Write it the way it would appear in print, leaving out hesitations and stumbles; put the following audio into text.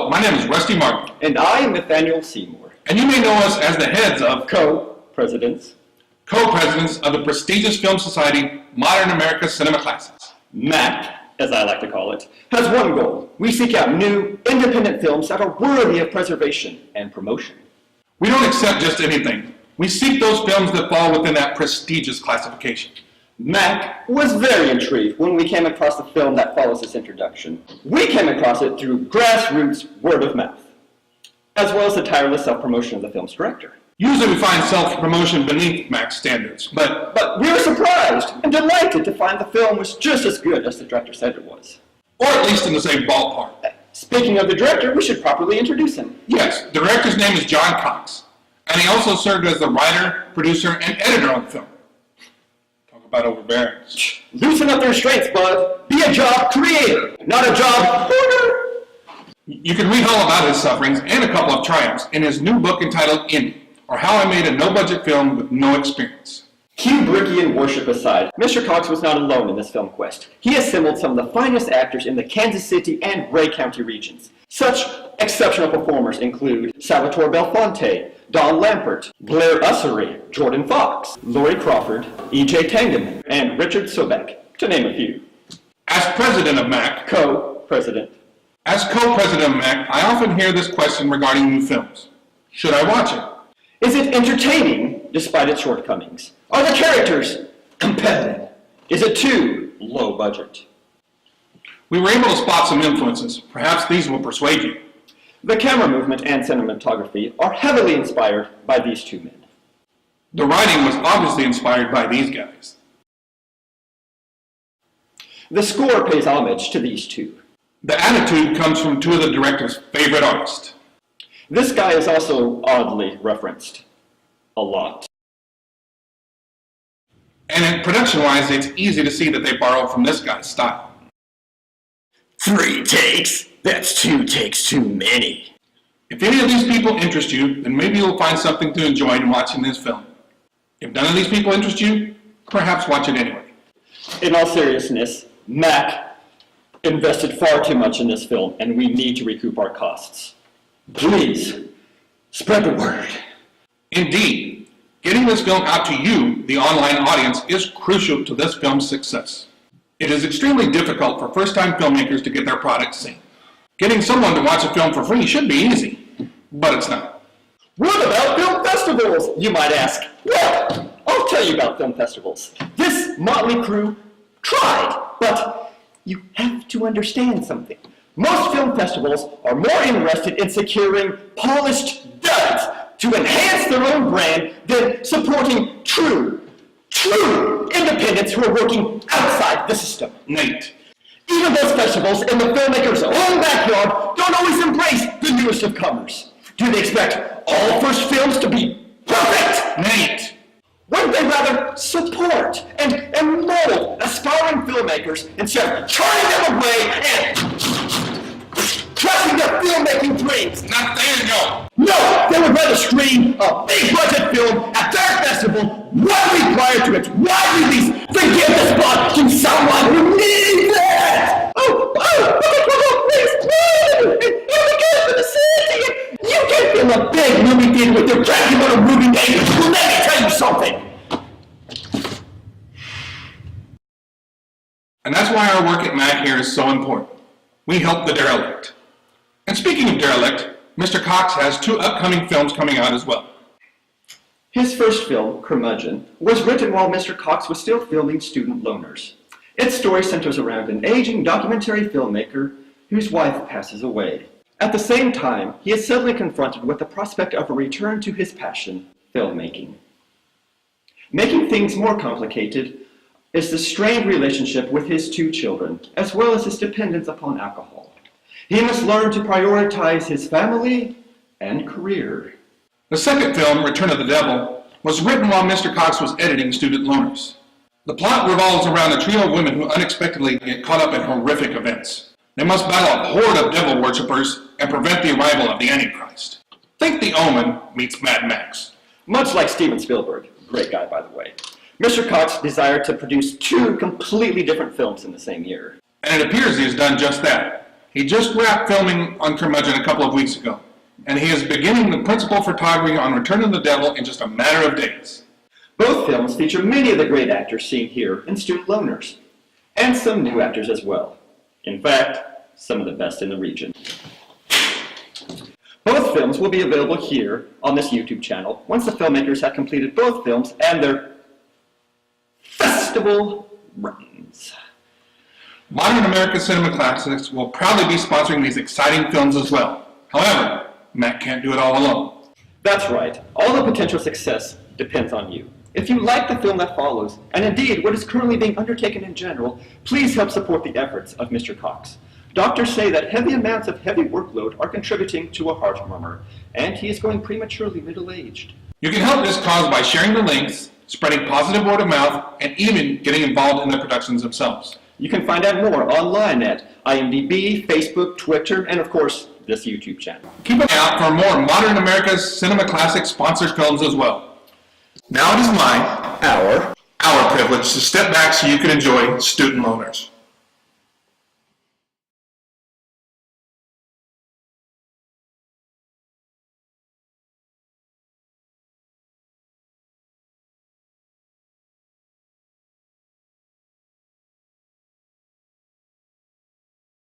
Hello, my name is Rusty Martin. And I am Nathaniel Seymour. And you may know us as the heads of Co-presidents of the prestigious Film Society Modern America Cinema Classes. MAC, as I like to call it, has one goal. We seek out new, independent films that are worthy of preservation and promotion. We don't accept just anything. We seek those films that fall within that prestigious classification. MAC was very intrigued when we came across the film that follows this introduction. We came across it through grassroots word of mouth, as well as the tireless self-promotion of the film's director. Usually we find self-promotion beneath MAC standards, but we were surprised and delighted to find the film was just as good as the director said it was. Or at least in the same ballpark. Speaking of the director, we should properly introduce him. Yes, the director's name is John Cox, and he also served as the writer, producer, and editor on the film. Talk about overbearing. Loosen up the restraints, bud. Be a job creator, not a job hoarder. You can read all about his sufferings and a couple of triumphs in his new book entitled Indie, or How I Made a No-Budget Film with No Experience. Kubrickian worship aside, Mr. Cox was not alone in this film quest. He assembled some of the finest actors in the Kansas City and Ray County regions. Such exceptional performers include Salvatore Belfonte, Don Lampert, Blair Ussery, Jordan Fox, Laurie Crawford, E.J. Tangeman, and Richard Sobek, to name a few. As president of MAC, Co-president. As co-president of MAC, I often hear this question regarding new films. Should I watch it? Is it entertaining despite its shortcomings? Are the characters compelling? Is it too low budget? We were able to spot some influences. Perhaps these will persuade you. The camera movement and cinematography are heavily inspired by these two men. The writing was obviously inspired by these guys. The score pays homage to these two. The attitude comes from two of the director's favorite artists. This guy is also oddly referenced a lot. And production-wise, it's easy to see that they borrowed from this guy's style. 3 takes? That's 2 takes too many. If any of these people interest you, then maybe you'll find something to enjoy in watching this film. If none of these people interest you, perhaps watch it anyway. In all seriousness, MAC invested far too much in this film, and we need to recoup our costs. Please, spread the word. Indeed, getting this film out to you, the online audience, is crucial to this film's success. It is extremely difficult for first-time filmmakers to get their products seen. Getting someone to watch a film for free should be easy, but it's not. What about film festivals, you might ask? Well, I'll tell you about film festivals. This motley crew tried, but you have to understand something. Most film festivals are more interested in securing polished duds to enhance their own brand than supporting true independents who are working outside the system. Nate. Even those festivals in the filmmaker's own backyard don't always embrace the newest of comers. Do they expect all first films to be perfect? Nate. Wouldn't they rather support and mold aspiring filmmakers instead of turning them away and crushing their filmmaking dreams? Nathaniel! No, they would rather screen a big-budget film at their festival 1 week prior to its wide release than give the spot to someone who needs it! Please, it'll be good for the city! You can fill a big movie theater with your crappy little movie name. Well, let me tell you something! And that's why our work at MAC here is so important. We help the derelict. And speaking of derelict, Mr. Cox has 2 upcoming films coming out as well. His first film, Curmudgeon, was written while Mr. Cox was still filming Student Loners. Its story centers around an aging documentary filmmaker whose wife passes away. At the same time, he is suddenly confronted with the prospect of a return to his passion, filmmaking. Making things more complicated is the strained relationship with his 2 children, as well as his dependence upon alcohol. He must learn to prioritize his family and career. The second film, Return of the Devil, was written while Mr. Cox was editing Student Loners. The plot revolves around a trio of women who unexpectedly get caught up in horrific events. They must battle a horde of devil worshippers and prevent the arrival of the Antichrist. Think The Omen meets Mad Max. Much like Steven Spielberg, great guy by the way, Mr. Cox desired to produce 2 completely different films in the same year. And it appears he has done just that. He just wrapped filming on Curmudgeon a couple of weeks ago, and he is beginning the principal photography on Return of the Devil in just a matter of days. Both films feature many of the great actors seen here in Student Loners, and some new actors as well. In fact, some of the best in the region. Both films will be available here on this YouTube channel once the filmmakers have completed both films and their festival runs. Modern American Cinema Classics will proudly be sponsoring these exciting films as well. However, Matt can't do it all alone. That's right. All the potential success depends on you. If you like the film that follows, and indeed what is currently being undertaken in general, please help support the efforts of Mr. Cox. Doctors say that heavy amounts of heavy workload are contributing to a heart murmur, and he is going prematurely middle-aged. You can help this cause by sharing the links, spreading positive word of mouth, and even getting involved in the productions themselves. You can find out more online at IMDb, Facebook, Twitter, and of course, this YouTube channel. Keep an eye out for more Modern America's Cinema Classics sponsored films as well. Now it is our privilege to step back so you can enjoy Student Loners.